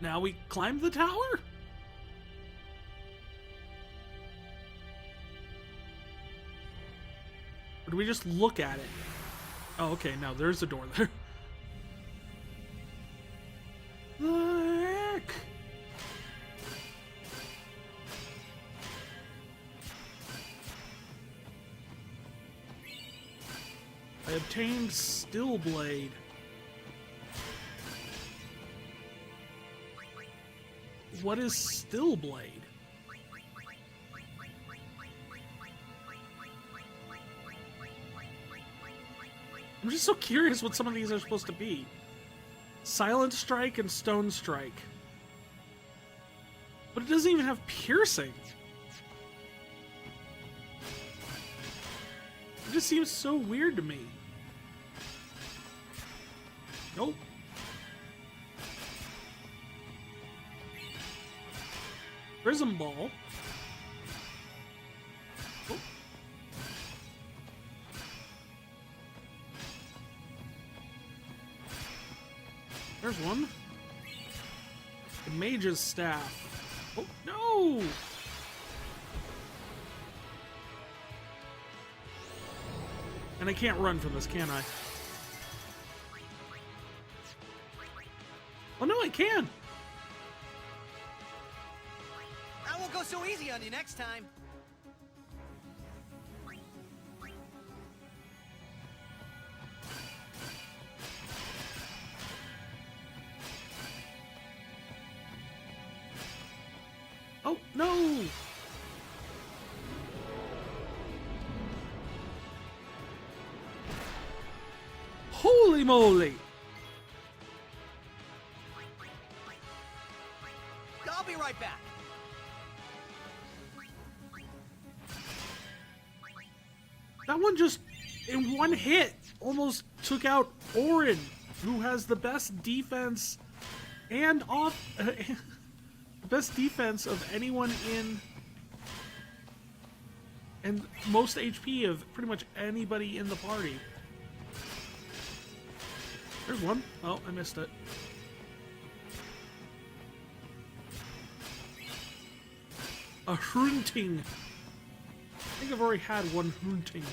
Now we climb the tower? Or do we just look at it? Oh, okay, now there's a door there. The heck? I obtained Still Blade. What is Still Blade? I'm just so curious what some of these are supposed to be. Silent Strike and Stone Strike. But it doesn't even have piercing. It just seems so weird to me. Nope. Prism Ball. Oh. There's one. The Mage's Staff. Oh, no! And I can't run from this, can I? Oh, no, I can! I won't go so easy on you next time. Oh, no! Holy moly! I'll be right back. That one just, in one hit, almost took out Orin, who has the best defense and best defense of anyone in, and most HP of pretty much anybody in the party. There's one. Oh, I missed it. A Hrunting. I think I've already had one Hrunting.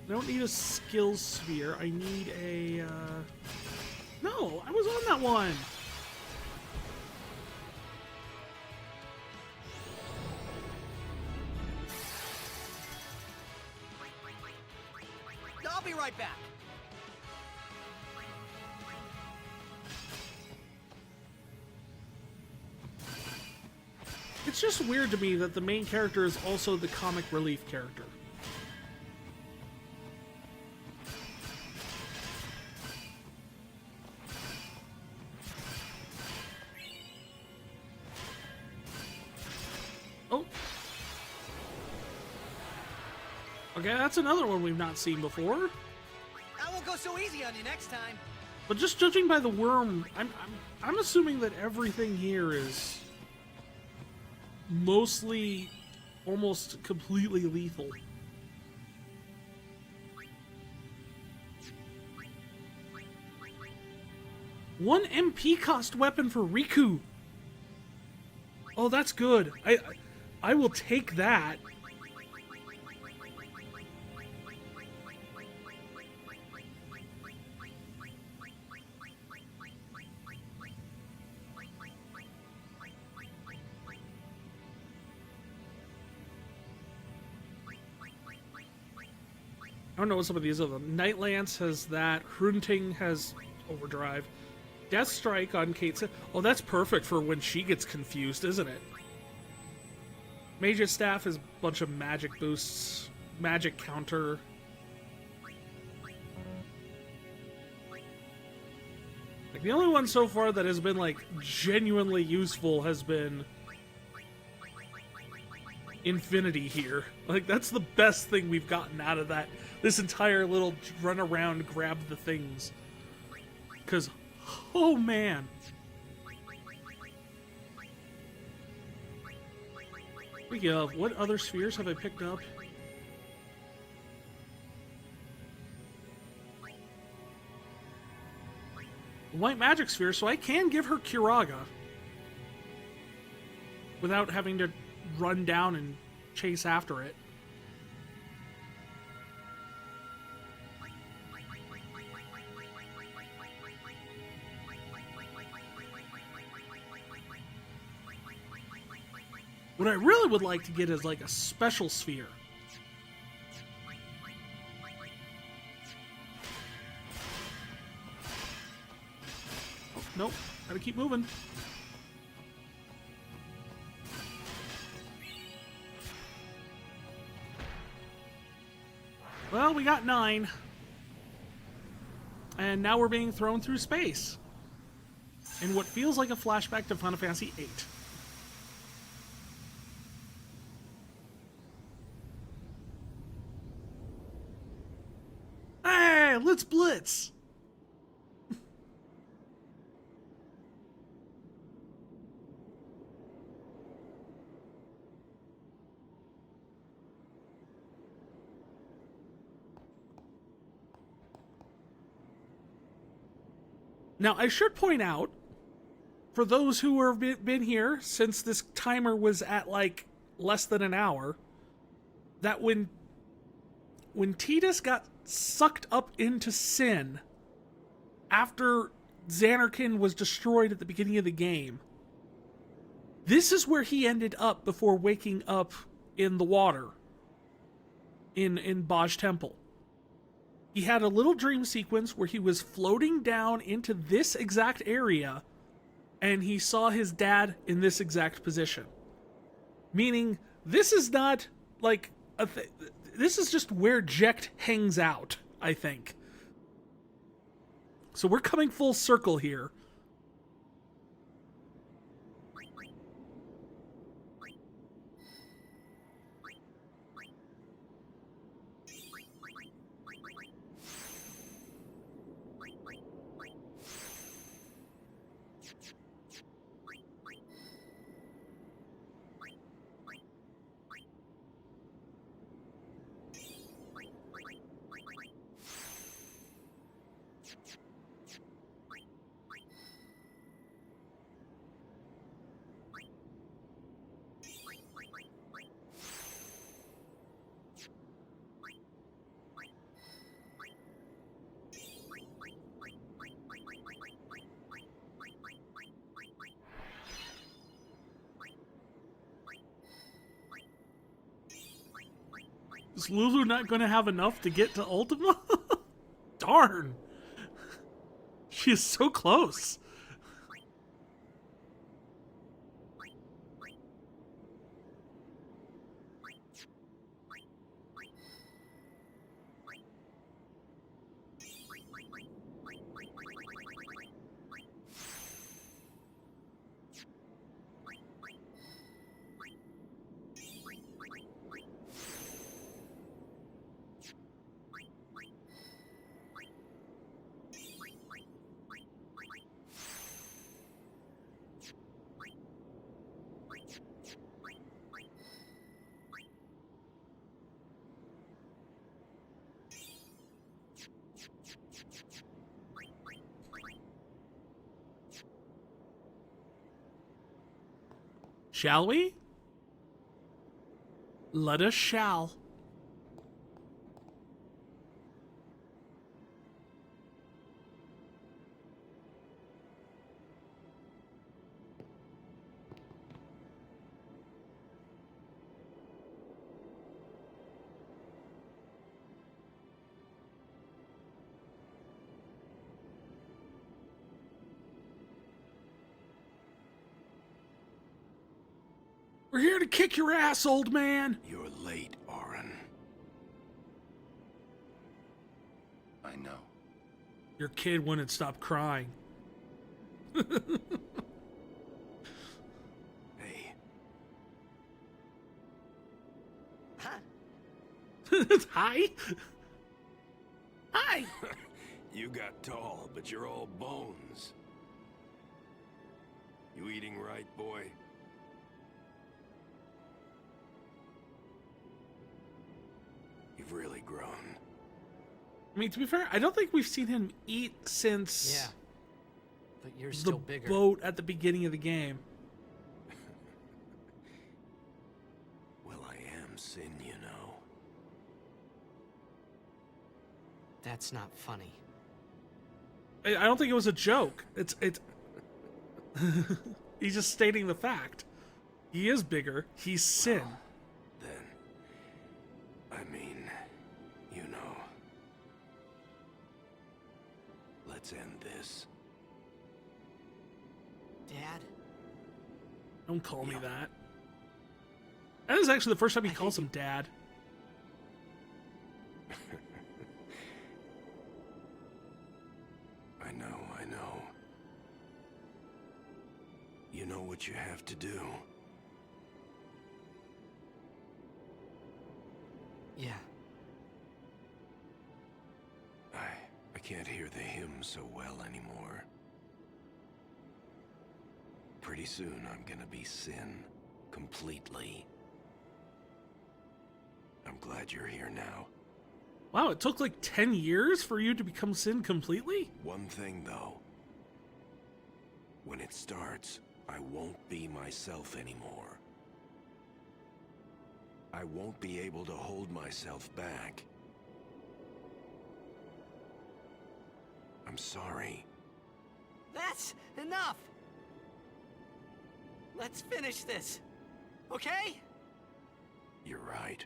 I don't need a skill sphere. I need a, No, I was on that one! I'll be right back. It's just weird to me that the main character is also the comic relief character. Oh. Okay, that's another one we've not seen before. I won't go so easy on you next time. But just judging by the worm, I'm assuming that everything here is mostly, almost completely lethal. One MP cost weapon for Riku. Oh, that's good. I will take that. I don't know what some of these are. Night Lance has that. Hrunting has Overdrive. Death Strike on Kate. Oh, that's perfect for when she gets confused, isn't it? Mage's Staff is a bunch of magic boosts. Magic counter. Like, the only one so far that has been, like, genuinely useful has been Infinity here. Like, that's the best thing we've gotten out of that. This entire little run around, grab the things. Because, oh man. Speaking of, what other spheres have I picked up? white magic sphere, so I can give her Kiraga without having to run down and chase after it. What I really would like to get is like a special sphere. Nope, gotta keep moving. Well, we got 9. And now we're being thrown through space. In what feels like a flashback to Final Fantasy VIII. Hey, let's blitz! Now, I should point out, for those who have been here since this timer was at like less than an hour, that when Tidus got sucked up into sin after Xanarkin was destroyed at the beginning of the game, this is where he ended up before waking up in the water in Baj Temple. He had a little dream sequence where he was floating down into this exact area and he saw his dad in this exact position. Meaning, this is not like this is just where Jecht hangs out, I think. So we're coming full circle here. Is Lulu not going to have enough to get to Ultima? Darn. She is so close. Shall we? Let us shall. We're here to kick your ass, old man. You're late, Auron. I know. Your kid wouldn't stop crying. Hey. Huh? Hi? Hi! You got tall, but you're all bones. You eating right, boy? You've really grown. I mean, to be fair, I don't think we've seen him eat since... Yeah. But you're The still bigger. boat at the beginning of the game. Well, I am Sin, you know. That's not funny. I don't think it was a joke. It's he's just stating the fact. He is bigger. He's Sin. Then, I mean, you know. Let's end this. Dad? Don't call me that. That is actually the first time he calls him Dad. I know. You know what you have to do. Yeah. I can't hear the hymn so well anymore. Pretty soon I'm gonna be Sin. Completely. I'm glad you're here now. Wow, it took like 10 years for you to become Sin completely? One thing, though. When it starts, I won't be myself anymore. I won't be able to hold myself back. I'm sorry. That's enough! Let's finish this, okay? You're right.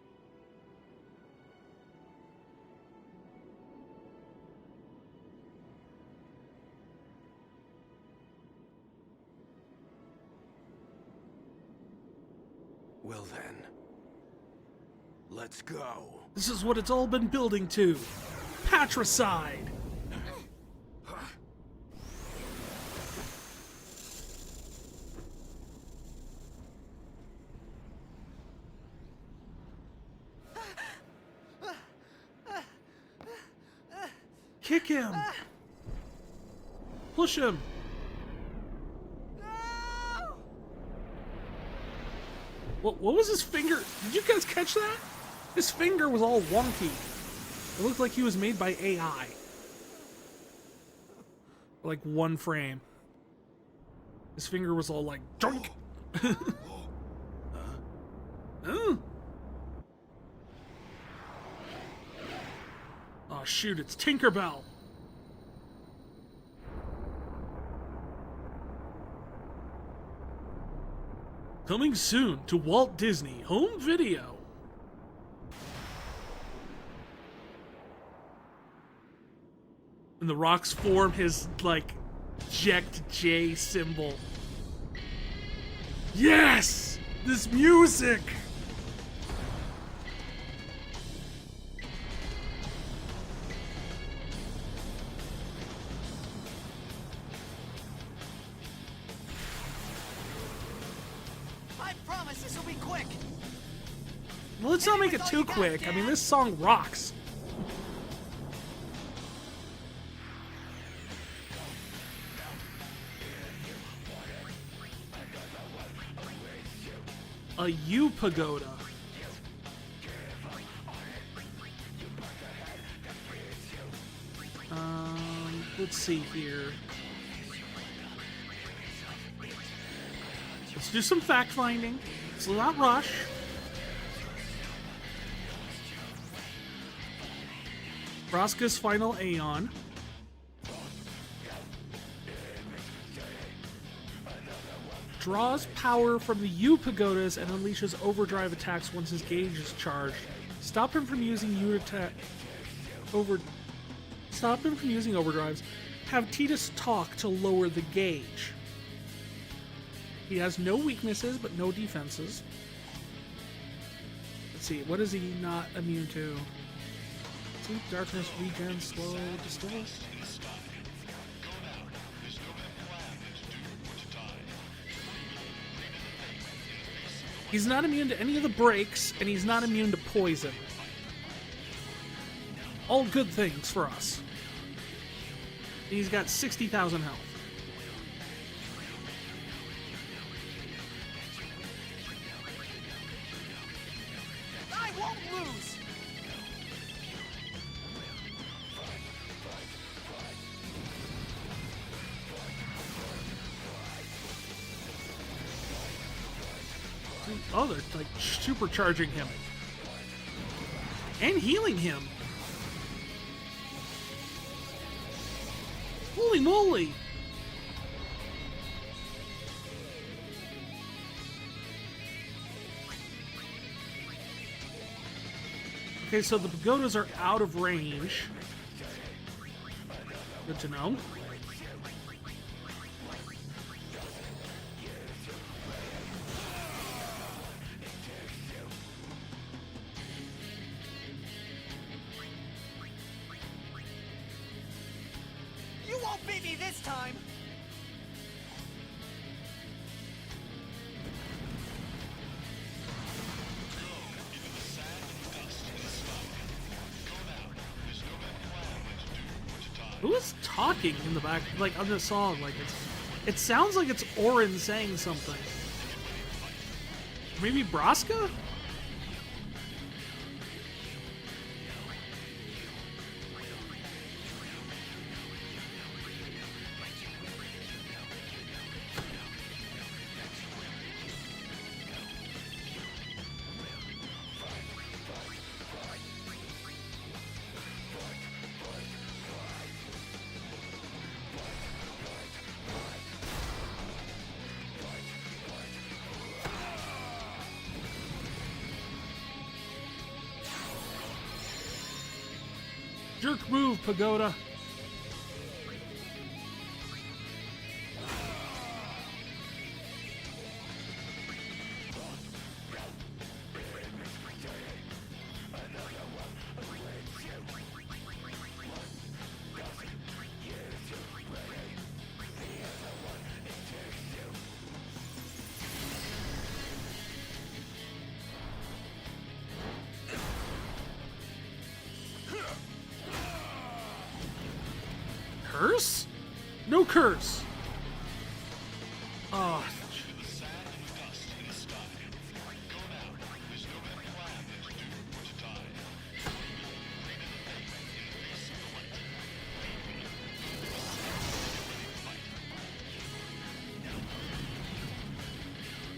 Well then, let's go. This is what it's all been building to. Patricide! Kick him! Push him! What was his finger? Did you guys catch that? His finger was all wonky. It looked like he was made by AI. Like one frame. His finger was all like junk. Oh shoot, it's Tinkerbell. Coming soon to Walt Disney Home Video. And the rocks form his, like, Jecht J symbol. Yes! This music! I promise this will be quick. Well, let's not make it too quick. I mean, this song rocks. A U pagoda. Let's see here. Let's do some fact finding. Let's not rush. Vraska's final Aeon. Draws power from the U pagodas and unleashes overdrive attacks once his gauge is charged. Stop him from using Stop him from using overdrives. Have Tidus talk to lower the gauge. He has no weaknesses but no defenses. Let's see, what is he not immune to? Sleep, darkness, regen, slow, distill. He's not immune to any of the breaks, and he's not immune to poison. All good things for us. He's got 60,000 health. I won't lose. Oh, they're like supercharging him. And healing him. Holy moly! Okay, so the pagodas are out of range. Good to know. You won't beat me this time! Who is talking in the back, like on the song? Like it sounds like it's Orin saying something. Maybe Braska? Jerk move, Pagoda. Curse? No curse. Oh.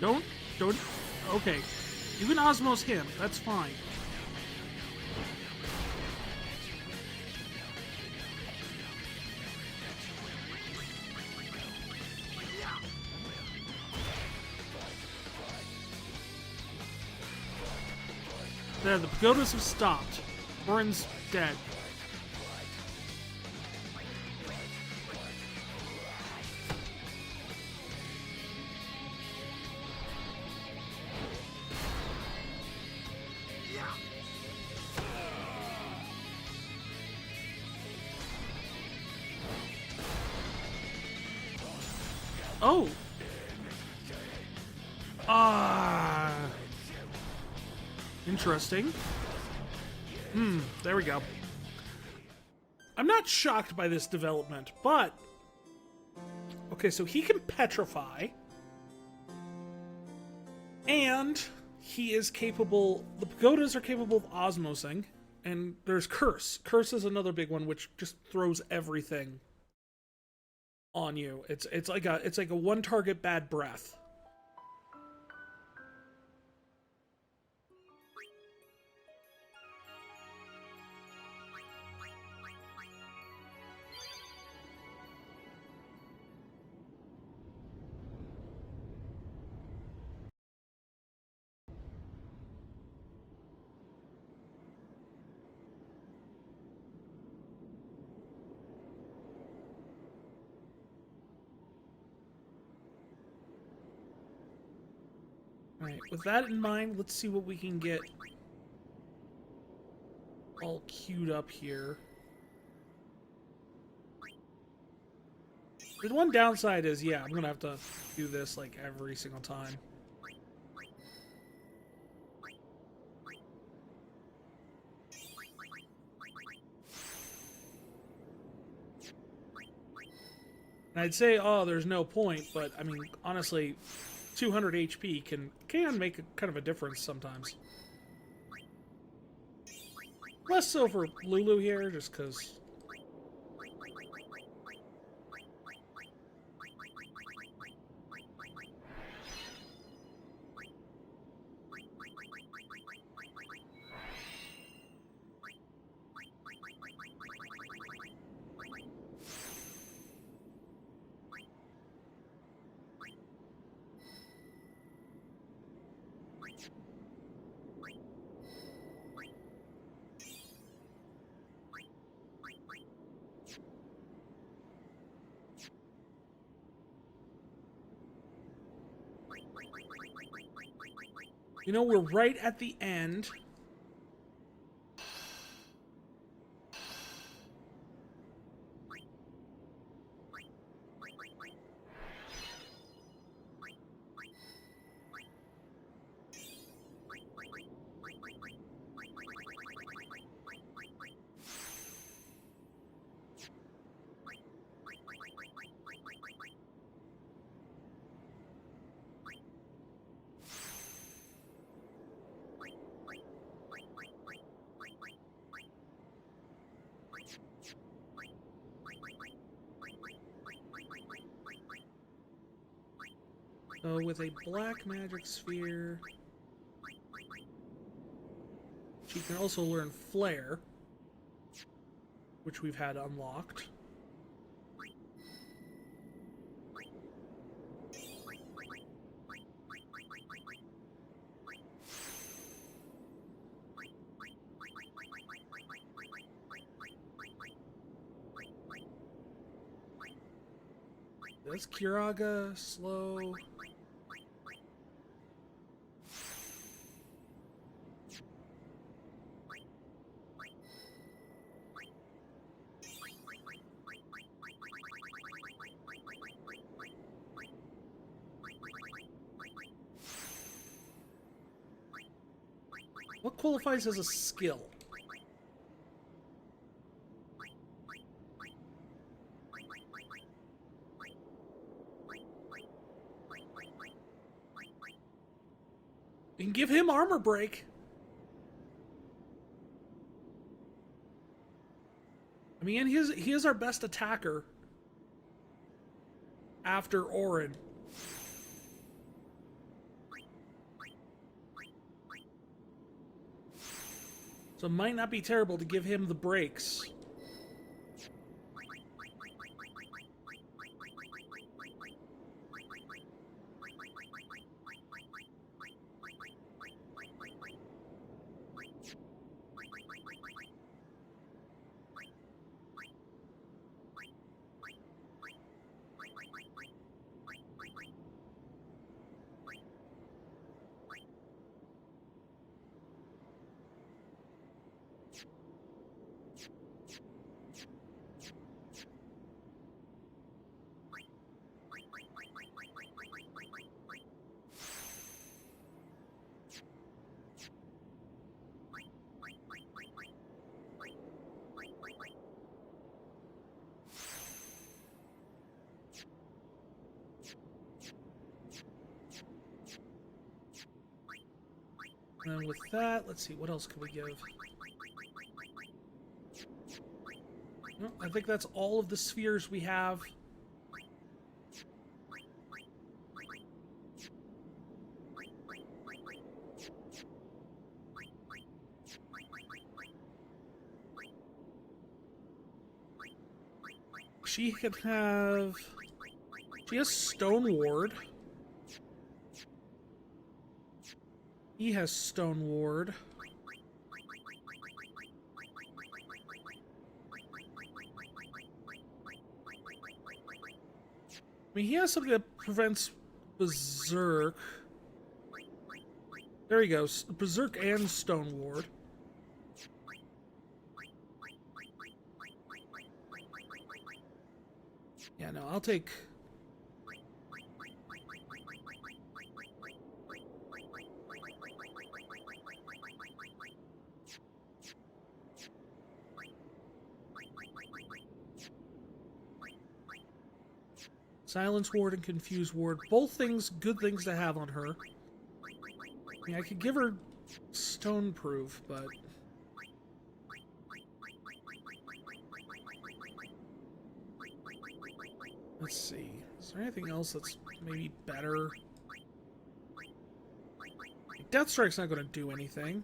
Don't. Okay. You can Osmos him. That's fine. There, the pagodas have stopped. Orin's dead. Oh! Interesting. There we go. I'm not shocked by this development, but... Okay, so he can petrify. And he is capable... The pagodas are capable of osmosing. And there's Curse. Curse is another big one, which just throws everything on you. It's like a one-target bad breath. Alright, with that in mind, let's see what we can get all queued up here. The one downside is, yeah, I'm gonna have to do this like every single time. And I'd say, oh, there's no point, but I mean, honestly, 200 HP can make kind of a difference sometimes. Less so for Lulu here, just because. You know, we're right at the end. So with a black magic sphere, she can also learn Flare, which we've had unlocked. That's Kiraga, slow. What qualifies as a skill? We can give him armor break. I mean, he is our best attacker after Orin. So it might not be terrible to give him the breaks. And with that, let's see, what else can we give? No, I think that's all of the spheres we have. She can have... She has Stone Ward. He has Stone Ward. I mean, he has something that prevents Berserk. There he goes. Berserk and Stone Ward. Yeah, no, I'll take... Silence Ward and Confuse Ward. Both things, good things to have on her. I mean, I could give her Stone Proof, but... Let's see. Is there anything else that's maybe better? Death Strike's not going to do anything.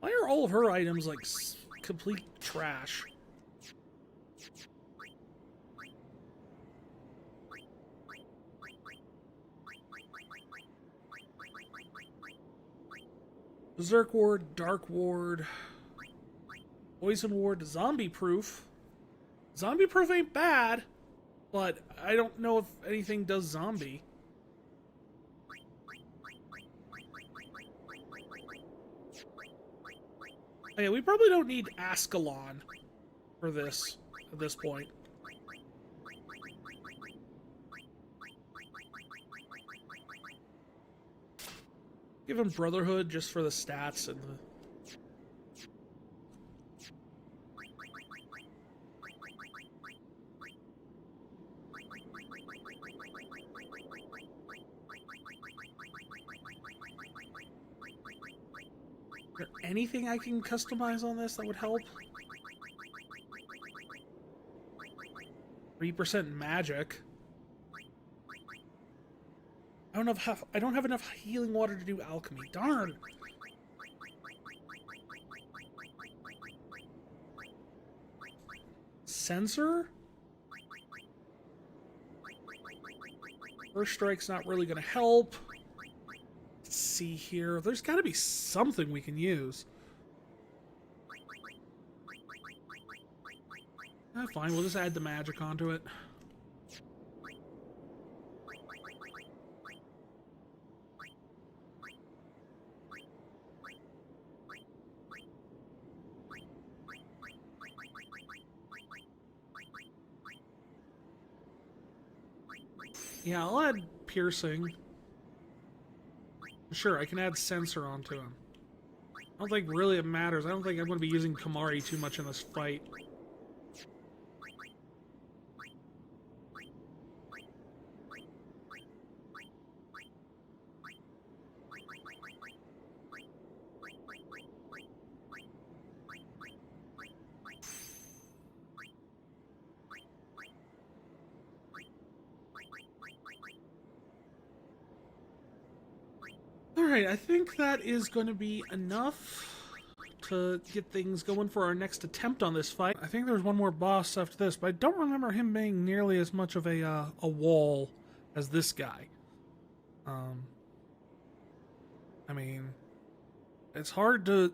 Why are all of her items like complete trash? Berserk Ward, Dark Ward. Poison ward, zombie proof. Zombie proof ain't bad, but I don't know if anything does zombie. Oh yeah, we probably don't need Ascalon for this at this point. Give him Brotherhood just for the stats and the... Is there anything I can customize on this that would help? 3% magic. I don't have enough healing water to do alchemy. Darn. Sensor? First strike's not really going to help. Let's see here. There's got to be something we can use. Fine, we'll just add the magic onto it. Yeah, I'll add piercing. Sure, I can add sensor onto him. I don't think really it matters. I don't think I'm going to be using Kamari too much in this fight. Alright, I think that is going to be enough to get things going for our next attempt on this fight. I think there's one more boss after this, but I don't remember him being nearly as much of a wall as this guy. I mean, it's hard to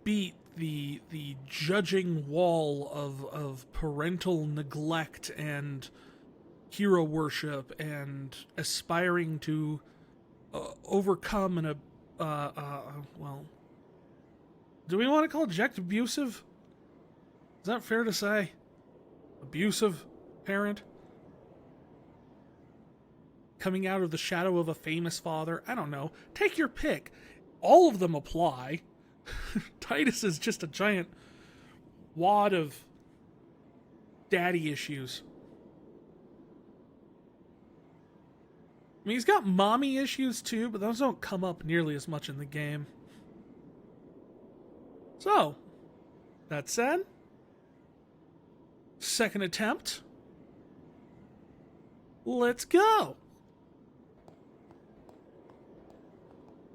beat the judging wall of parental neglect and hero worship and aspiring to overcome an well, do we want to call Jecht abusive? Is that fair to say? Abusive parent? Coming out of the shadow of a famous father? I don't know. Take your pick. All of them apply. Tidus is just a giant wad of daddy issues. I mean, he's got mommy issues too, but those don't come up nearly as much in the game. So, that said, second attempt. Let's go.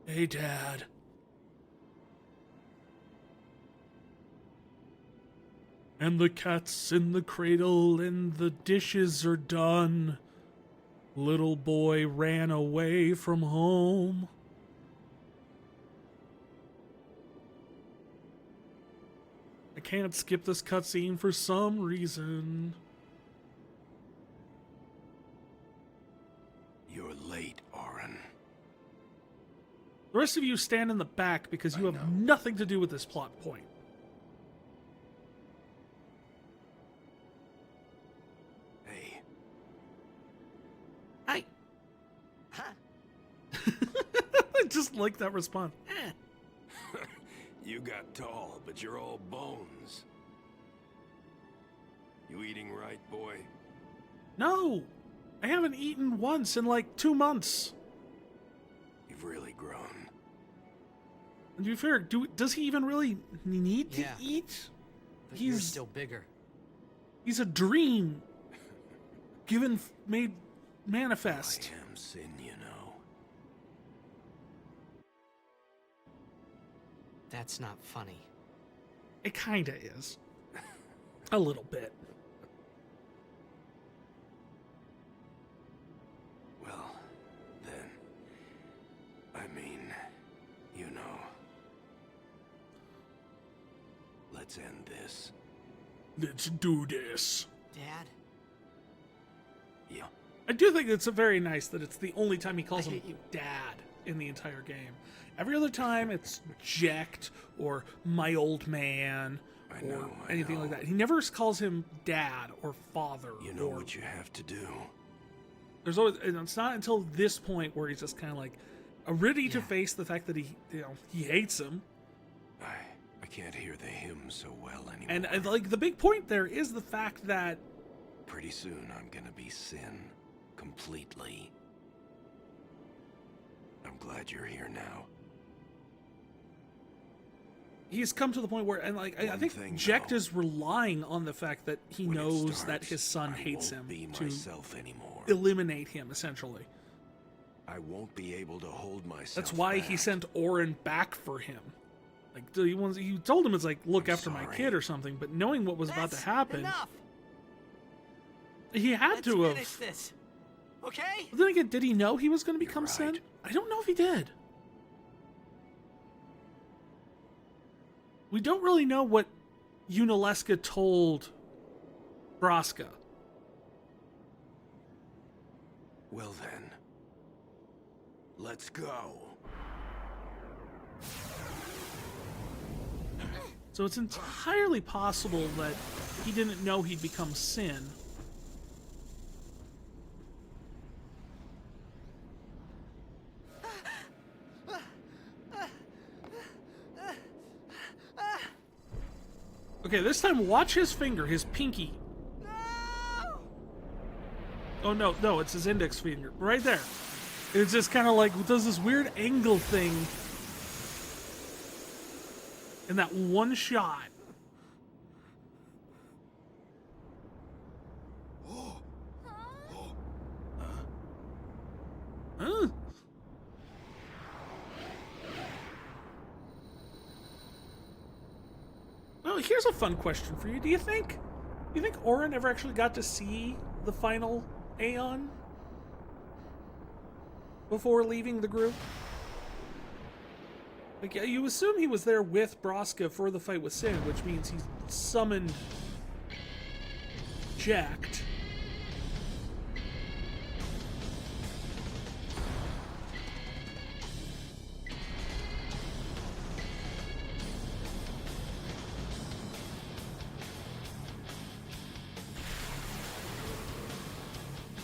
Hey, Dad. And the cat's in the cradle and the dishes are done. Little boy ran away from home. I can't skip this cutscene for some reason. You're late, Auron. The rest of you stand in the back because you have nothing to do with this plot point. Hey. Hi. Huh? I just like that response. You got tall, but you're all bones. You eating right, boy? No! I haven't eaten once in like 2 months. You've really grown. And to be fair, does he even really need to Yeah. eat? But you're still bigger. He's a dream made manifest. I am sin, you know. That's not funny. It kinda is. A little bit. Well, then, I mean, you know. Let's end this. Let's do this. Dad? Yeah. I do think it's very nice that it's the only time he calls I him hate you. Dad in the entire game. Every other time it's Jecht or my old man I or know, I anything know. like that. He never calls him Dad or Father. You know or, what you have to do. There's always, and it's not until this point where he's just kind of like ready to Yeah. face the fact that he hates him. I can't hear the hymn so well anymore. And like the big point there is the fact that Pretty soon I'm gonna be sin. Completely. I'm glad you're here now. he's come to the point where, and like I One think thing, Jecht though. is relying on the fact that he When it knows that starts, his son I hates won't him be to myself anymore. eliminate him, essentially. I won't be able to hold myself That's why he back. sent Orin back for him. Like he told him it's like, look I'm after my sorry. kid or something, but knowing what was about to That's happen, Enough. he had Let's to finish have. this. Okay? But then again, did he know he was going to become right. Sin? I don't know if he did. We don't really know what Unaleska told Braska. Well then, let's go. So it's entirely possible that he didn't know he'd become Sin. Okay, this time watch his finger, his pinky. Oh no, it's his index finger. Right there. It's just kind of like, does this weird angle thing in that one shot. Huh? Well, here's a fun question for you. Do you think Orin ever actually got to see the final Aeon before leaving the group? Like, you assume he was there with Braska for the fight with Sin, which means he summoned Jecht.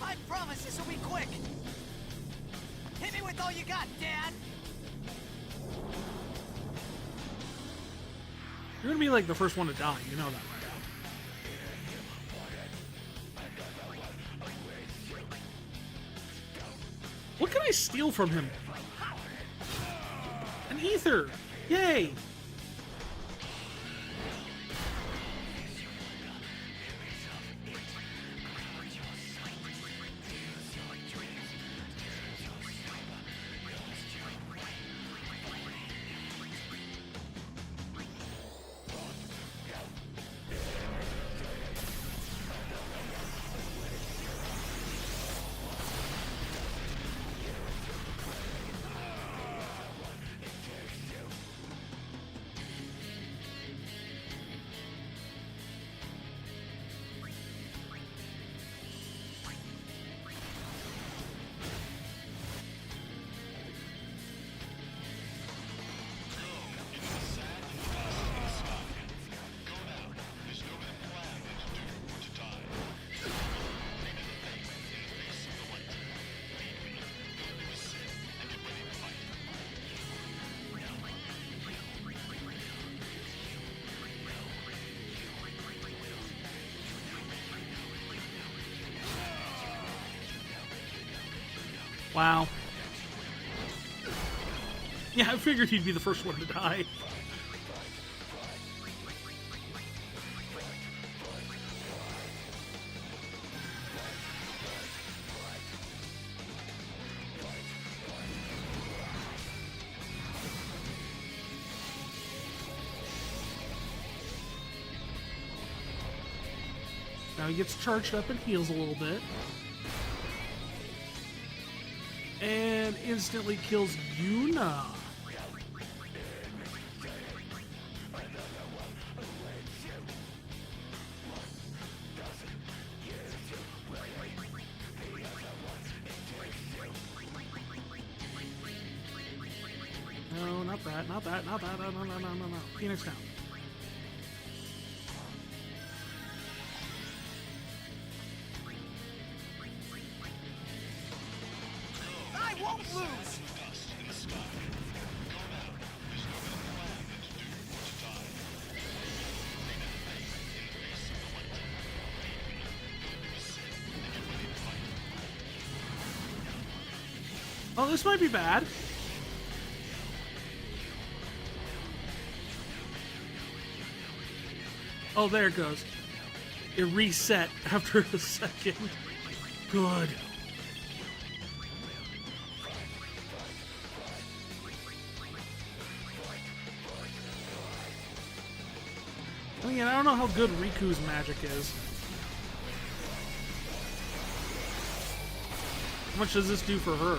I promise this will be quick. Hit me with all you got, Dad. You're gonna be like the first one to die, you know that, right? What can I steal from him? An ether! Yay! Wow. Yeah, I figured he'd be the first one to die. Now he gets charged up and heals a little bit. And instantly kills Yuna. that, not that, not that. No, no, no, no, no, no. Phoenix down. I won't lose! Oh, this might be bad. Oh, there it goes. It reset after a second. Good. I mean, I don't know how good Riku's magic is. How much does this do for her?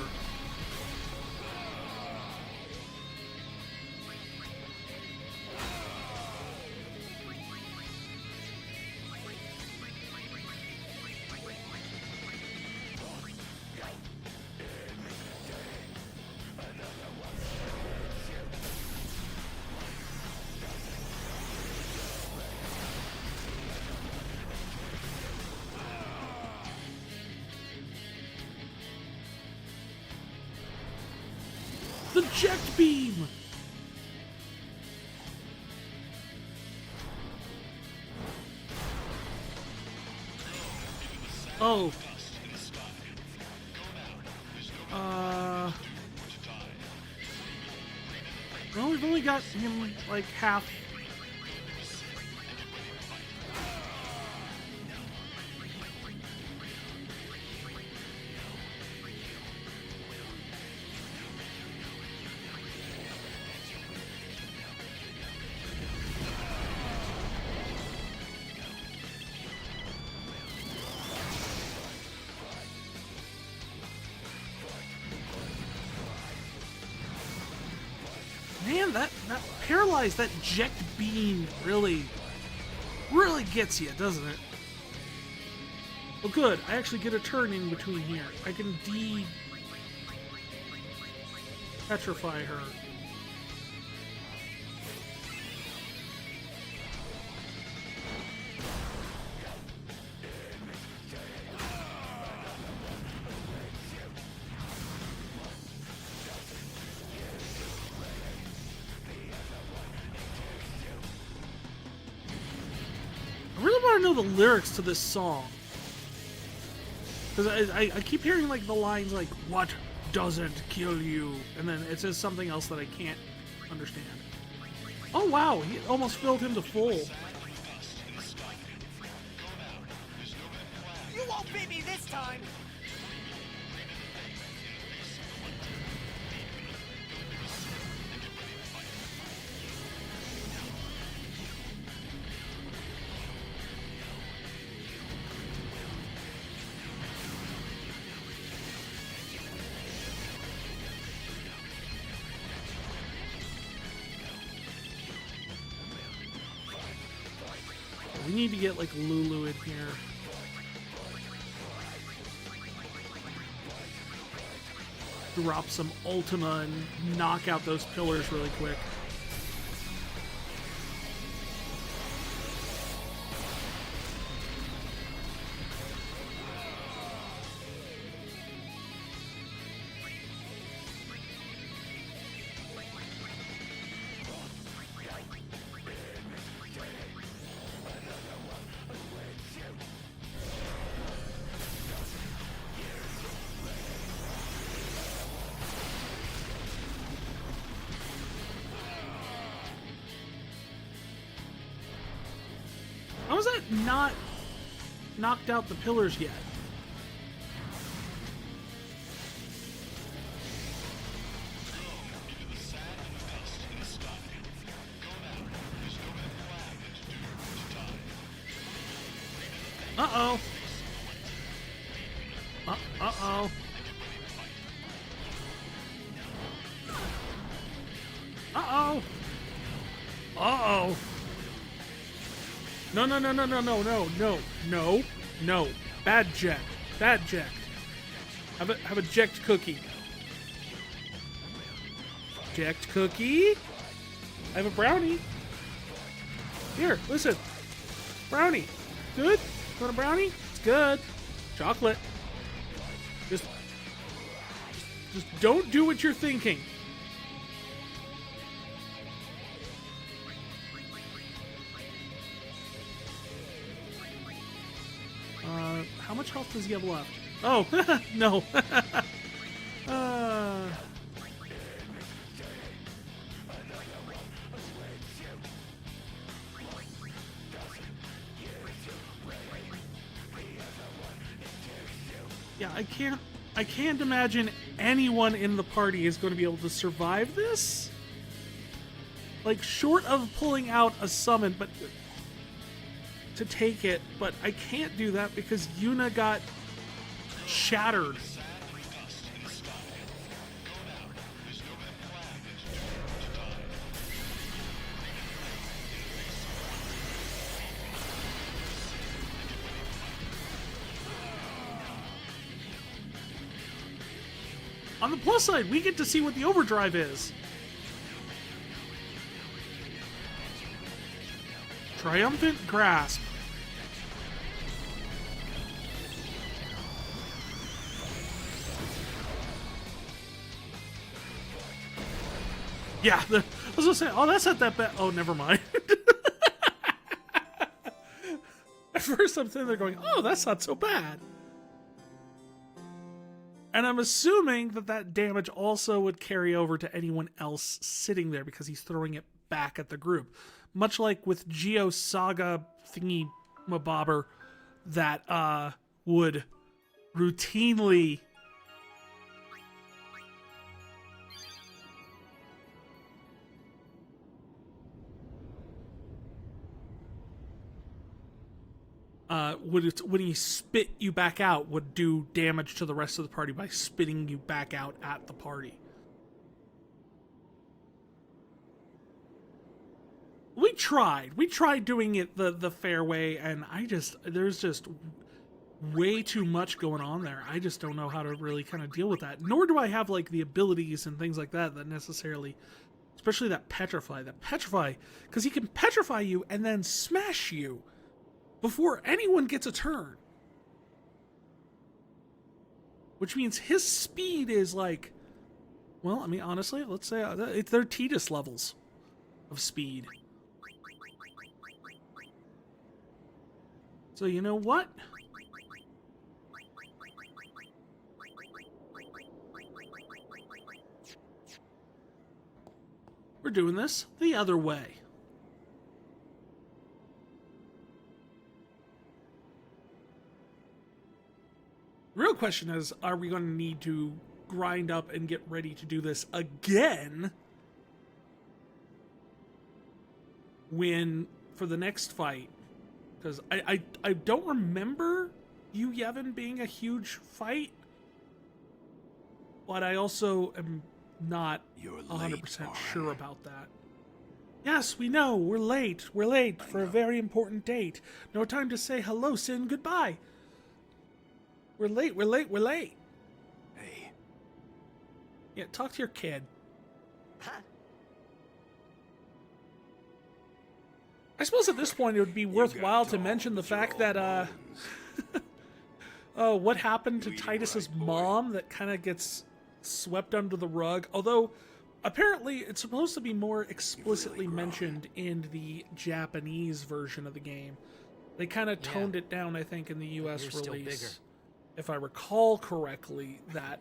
The Jecht beam! Oh. Well, we've only got him like half. Man, that paralyzed, that Jecht beam really gets you, doesn't it? Well, good. I actually get a turn in between here. I can petrify her. I really want to know the lyrics to this song. Because I keep hearing like the lines like, "What doesn't kill you?" And then it says something else that I can't understand. Oh wow, he almost filled him to full. You won't beat me this time! We need to get like Lulu in here. Drop some Ultima and knock out those pillars really quick. How is that not knocked out the pillars yet? Uh-oh. Uh-oh. Uh-oh. Uh-oh. No, no, no, no, no, no, no, no, no, no. Bad Jecht. Bad Jecht. Have a Jecht cookie. Jecht cookie. I have a brownie. Here, listen. Brownie. Good? You want a brownie? It's good. Chocolate. Just don't do what you're thinking. How much health does he have left? Oh, no. Yeah, I can't imagine anyone in the party is going to be able to survive this. Like, short of pulling out a summon, but to take it, but I can't do that because Yuna got shattered. On the plus side, we get to see what the overdrive is. Triumphant Grasp. Yeah, I was gonna say, oh, that's not that bad. Oh, never mind. At first I'm sitting there going, oh, that's not so bad. And I'm assuming that that damage also would carry over to anyone else sitting there because he's throwing it back at the group. Much like with Geo Saga thingy mabobber that would routinely when he spit you back out, would do damage to the rest of the party by spitting you back out at the party. We tried doing it the fair way, and there's just way too much going on there. I just don't know how to really kind of deal with that. Nor do I have like the abilities and things like that necessarily, especially that petrify, because he can petrify you and then smash you before anyone gets a turn. Which means his speed is like, well, I mean, honestly, let's say they're Tidus levels of speed. So you know what? We're doing this the other way. The real question is, are we going to need to grind up and get ready to do this again for the next fight? Because I don't remember you, Yevon, being a huge fight, but I also am not 100% sure about that. Yes, we know, we're late. We're late for a very important date. No time to say hello, Sin, goodbye. We're late. Hey. Yeah, talk to your kid. Huh? I suppose at this point it would be worthwhile to mention the fact that, what happened to Tidus's mom that kind of gets swept under the rug. Although, apparently, it's supposed to be more explicitly mentioned in the Japanese version of the game. They kind of toned it down, I think, in the US release. If I recall correctly, that,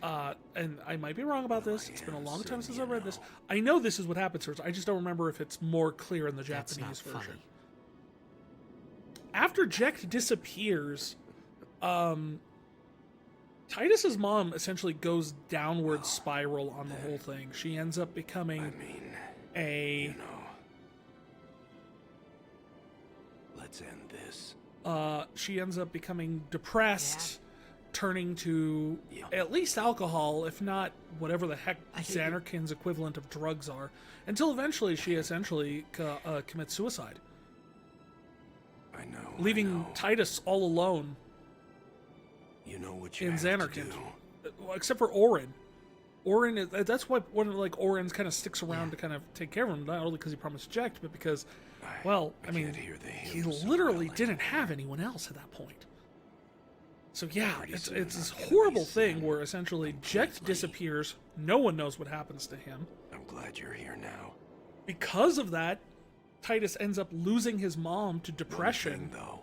and I might be wrong about this, it's been a long time since I read this. I know this is what happens first, I just don't remember if it's more clear in the Japanese version. Funny. After Jecht disappears, Tidus's mom essentially goes downward spiral on the whole thing. She ends up becoming let's end this. She ends up becoming depressed, turning to at least alcohol, if not whatever the heck Xanarkin's equivalent of drugs are, until eventually she commits suicide. I know. Leaving Tidus all alone you know what you in have to Xanarkin. do. Well, except for Orin. Orin is, that's why one of like Orin's kind of sticks around to kind of take care of him, not only because he promised Jecht, but because, well, I mean, can't hear the he hymns so literally well didn't have anyone else at that point. So yeah, it's this horrible thing where essentially Jecht disappears, no one knows what happens to him. I'm glad you're here now. Because of that, Tidus ends up losing his mom to One depression. thing, though.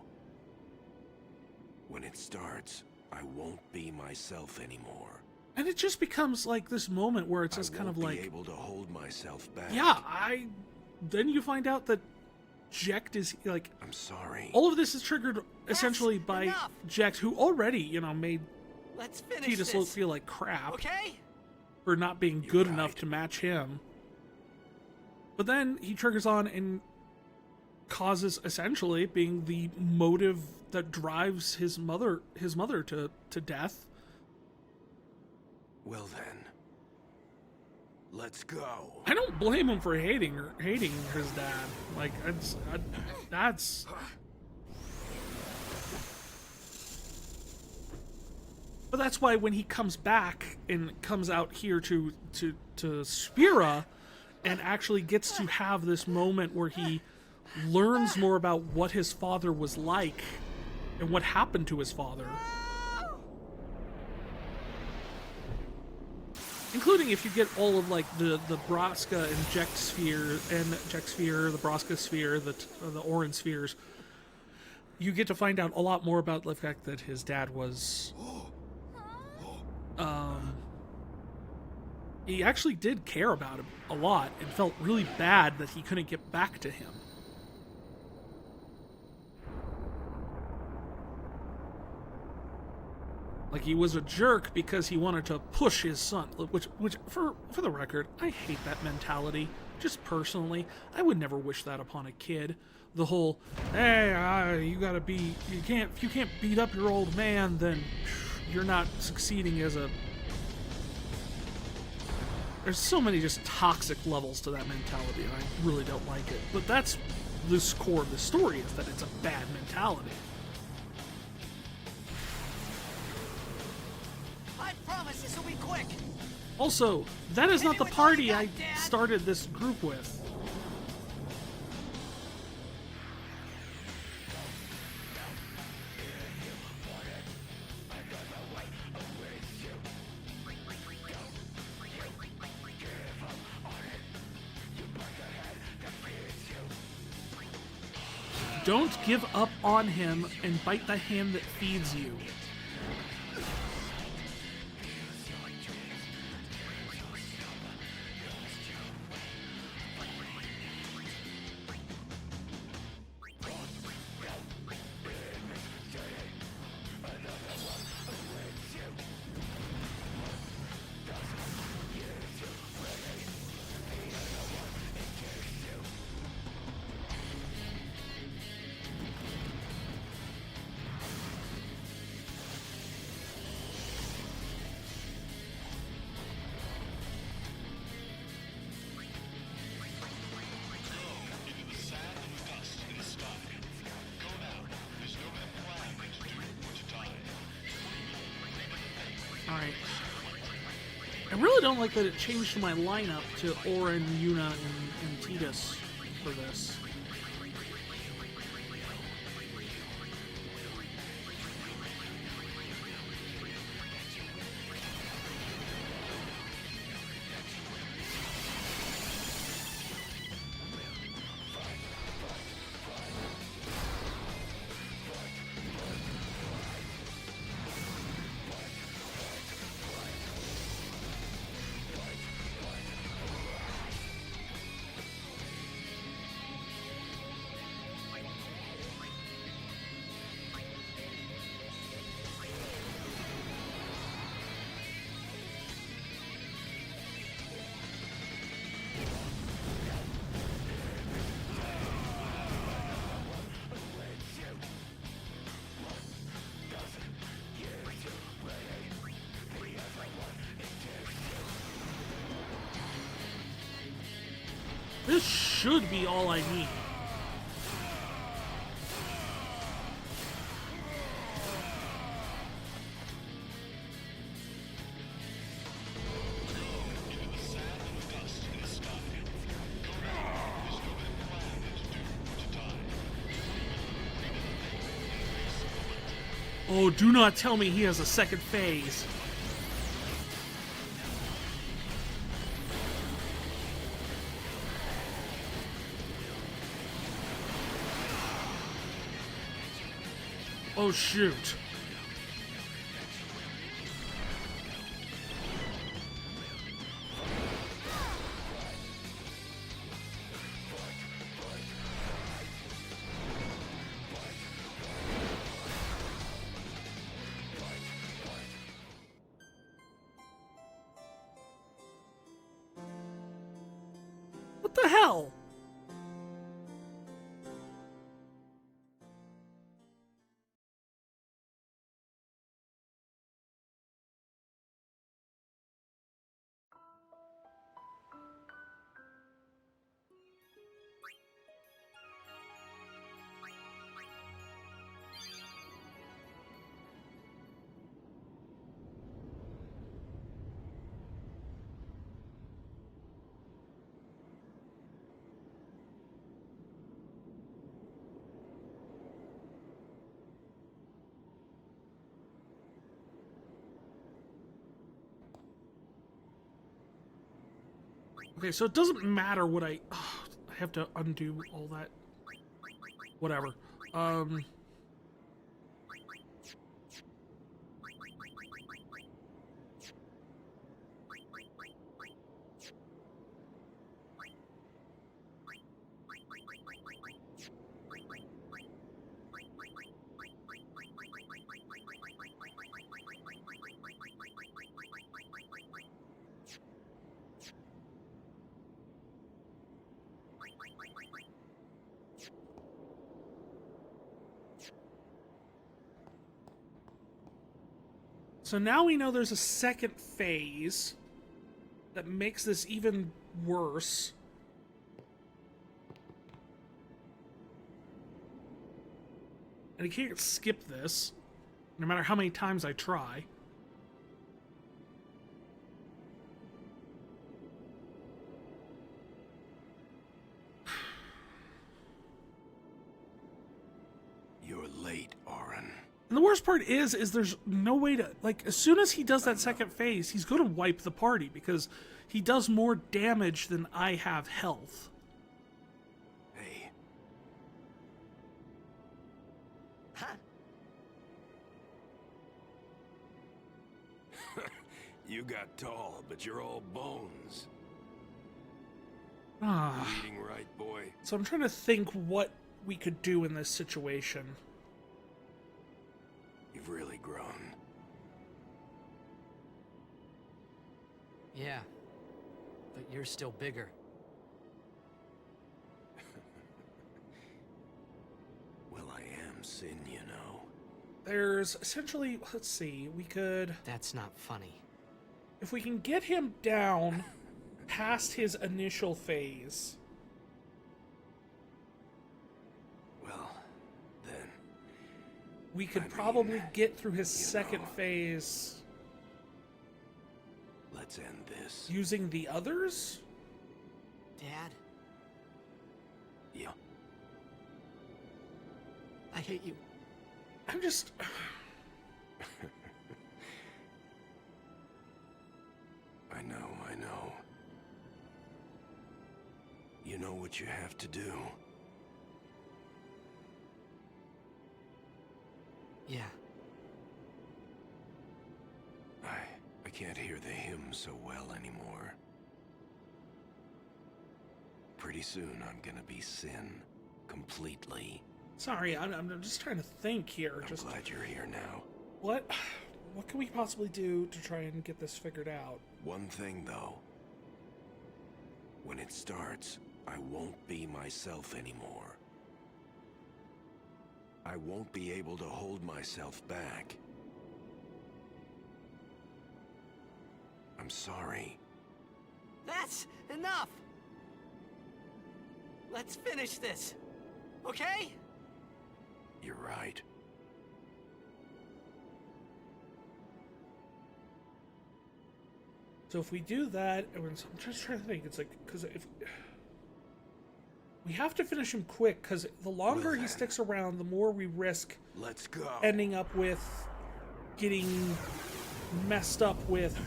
When it starts, I won't be myself anymore. And it just becomes like this moment where it's just I kind of won't like, be able to hold myself back. yeah, then you find out that Jecht is like, I'm sorry. all of this is triggered essentially by enough. Jecht, who already, made Let's finish Tidus this. feel like crap Okay? for not being You're good right. enough to match him. But then he triggers on and causes essentially being the motive that drives his mother to death. Well then, let's go. I don't blame him for hating his dad. Like that's But that's why when he comes back and comes out here to Spira and actually gets to have this moment where he learns more about what his father was like and what happened to his father. Including if you get all of like the Braska and Jecht sphere, the Braska sphere, the Orin spheres, you get to find out a lot more about the fact that his dad was, he actually did care about him a lot and felt really bad that he couldn't get back to him. Like he was a jerk because he wanted to push his son, which for the record, I hate that mentality. Just personally, I would never wish that upon a kid. The whole, hey, if you can't beat up your old man, then you're not succeeding as a. There's so many just toxic levels to that mentality, and I really don't like it. But that's the core of the story, is that it's a bad mentality. I promise this will be quick. Also, that is not the party I started this group with. Don't give up on him and bite the hand that feeds you. Alright. I really don't like that it changed my lineup to Orin, Yuna, and Tidus for this. This should be all I need. Oh, do not tell me he has a second phase. Oh, shoot. What the hell? Okay, so it doesn't matter what I have to undo all that. Whatever. So now we know there's a second phase that makes this even worse. And I can't skip this, no matter how many times I try. You're late, Auron. And the worst part is there's no way to, like, as soon as he does that second phase, he's going to wipe the party because he does more damage than I have health. Hey, Huh? you got tall, but you're all bones. Ah. Reading right, boy. So I'm trying to think what we could do in this situation. You've really grown. Yeah. But you're still bigger. Well, I am Sin, you know. There's essentially, let's see, we could, That's not funny. if we can get him down past his initial phase. Well, then, We could I mean, probably get through his you second know. phase let's end this. using the others? Dad, Yeah. I hate you. I'm just... I know, I know. You know what you have to do. Yeah. I can't hear the hymn so well anymore. Pretty soon I'm gonna be Sin. Completely. Sorry, I'm just trying to think here. I'm glad you're here now. What can we possibly do to try and get this figured out? One thing, though. When it starts, I won't be myself anymore. I won't be able to hold myself back. I'm sorry. That's enough! Let's finish this. Okay? You're right. So if we do that, I'm just trying to think. It's like, because if We have to finish him quick, because the longer he sticks around, the more we risk Let's go. ending up with getting messed up with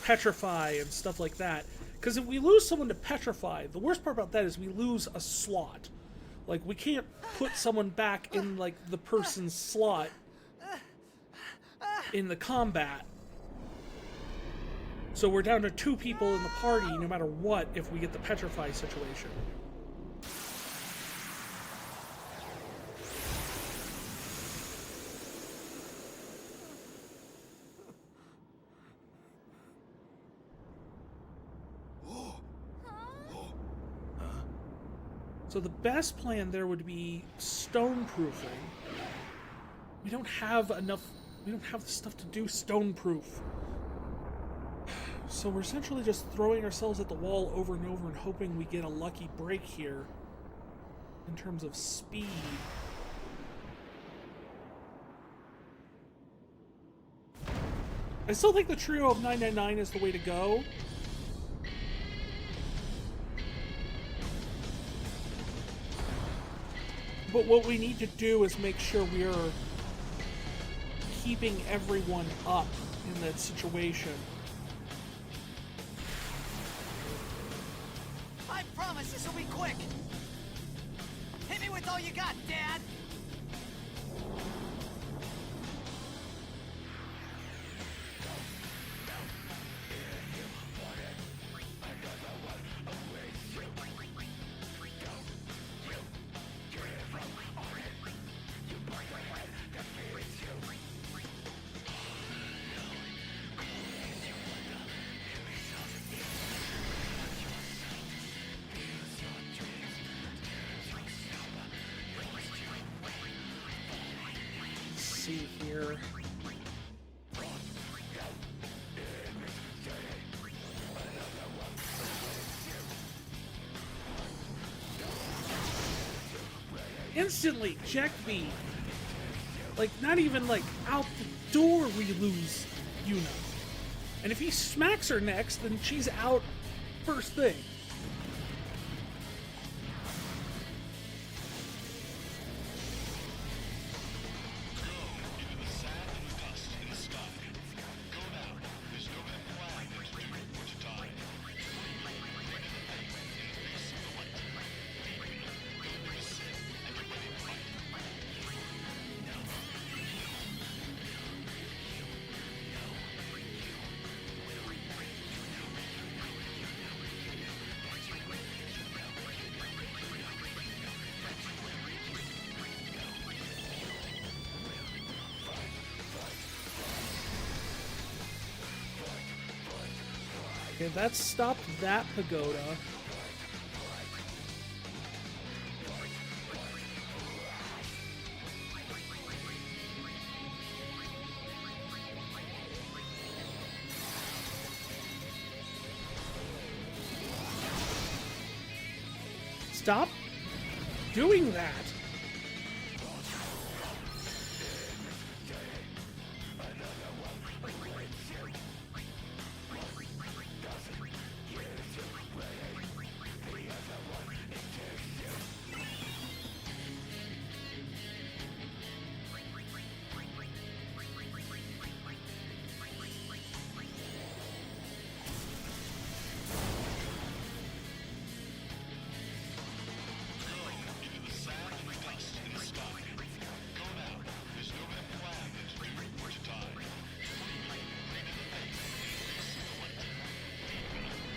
petrify and stuff like that. Because if we lose someone to petrify, the worst part about that is we lose a slot. Like, we can't put someone back in, like, the person's slot in the combat. So we're down to 2 people in the party, no matter what, if we get the petrify situation. So the best plan there would be stone-proofing. We don't have enough... We don't have the stuff to do stone-proof. So we're essentially just throwing ourselves at the wall over and over and hoping we get a lucky break here in terms of speed. I still think the trio of 999 is the way to go. But what we need to do is make sure we're keeping everyone up in that situation. I promise this will be quick. Hit me with all you got, Dad. See here. Instantly, Jecht. Like, not even, like, out the door we lose Yuna. And if he smacks her next, then she's out first thing. Okay, that stopped that pagoda. Stop doing that.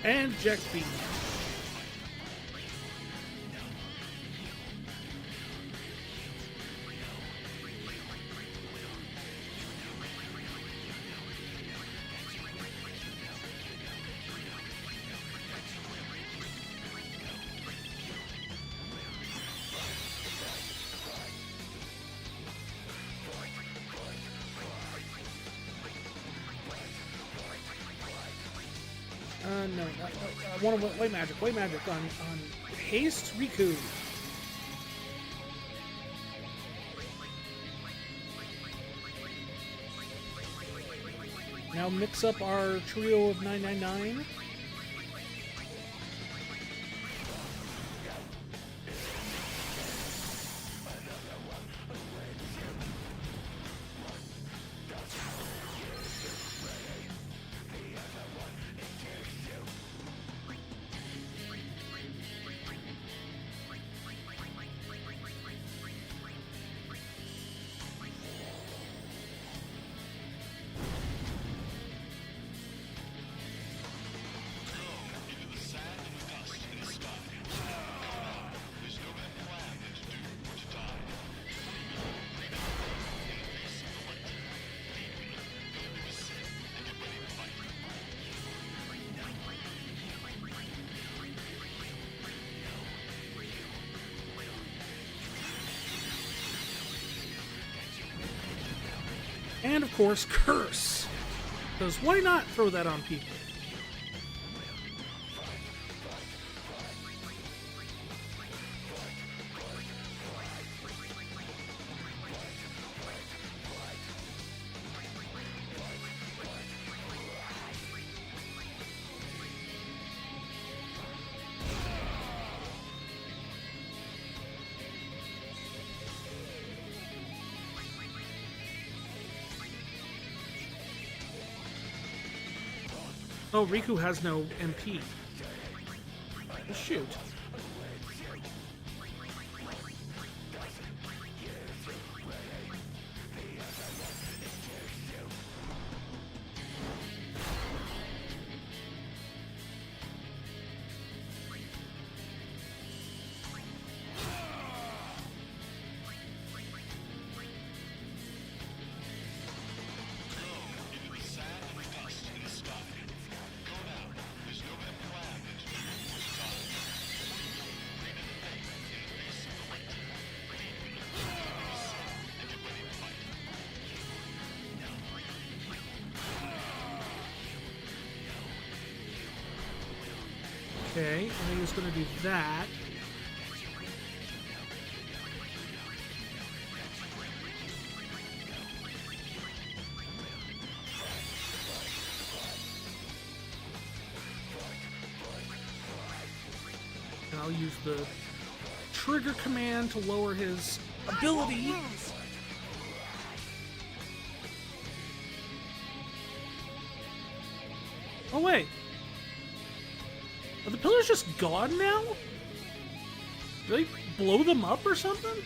And Jecht. No, I want to white magic on haste Riku. Now mix up our trio of 999. And, of course, curse. Because why not throw that on people? Oh, Riku has no MP. Well, shoot. Okay, and he was going to do that. And I'll use the trigger command to lower his ability. Oh, wait. Are the pillars just gone now? Did they blow them up or something?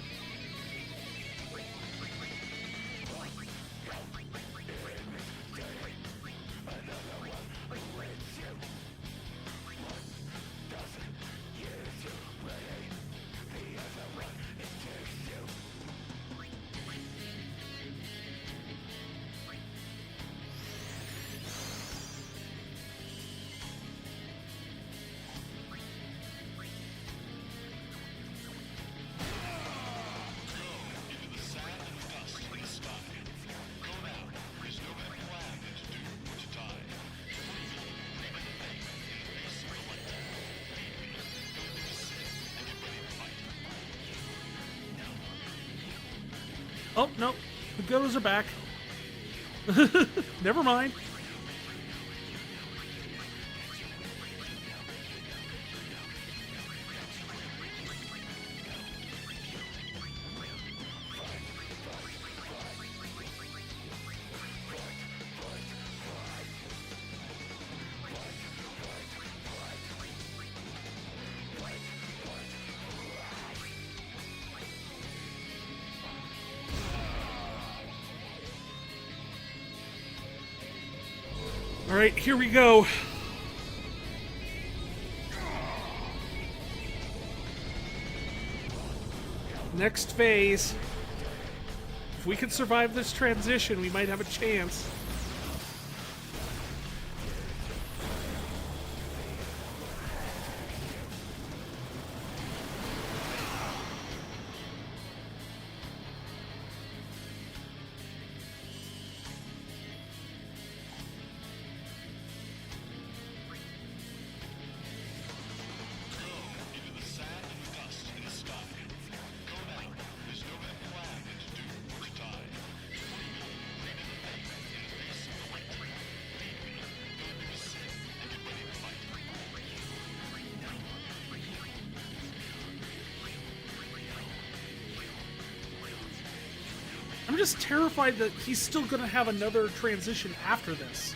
Oh, no. The goes are back. Never mind. All right, here we go. Next phase. If we can survive this transition, we might have a chance. I'm just terrified that he's still going to have another transition after this.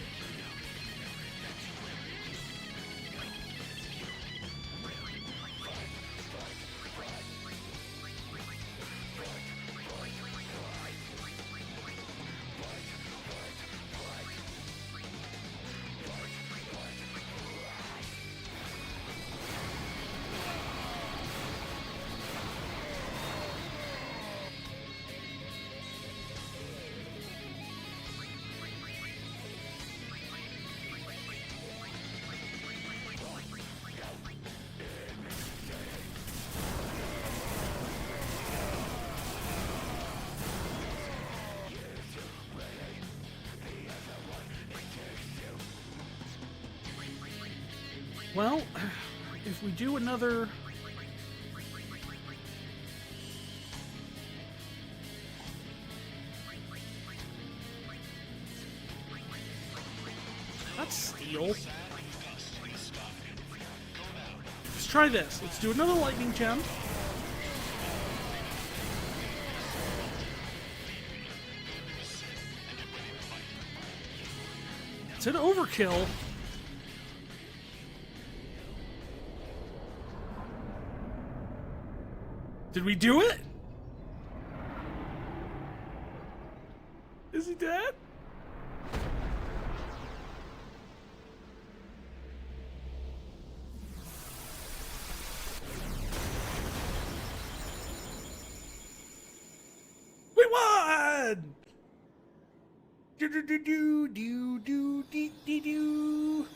Well, if we do another... That's steel. Let's try this. Let's do another lightning gem. It's an overkill. Did we do it? Is he dead? We won! Do do do do do do do do do.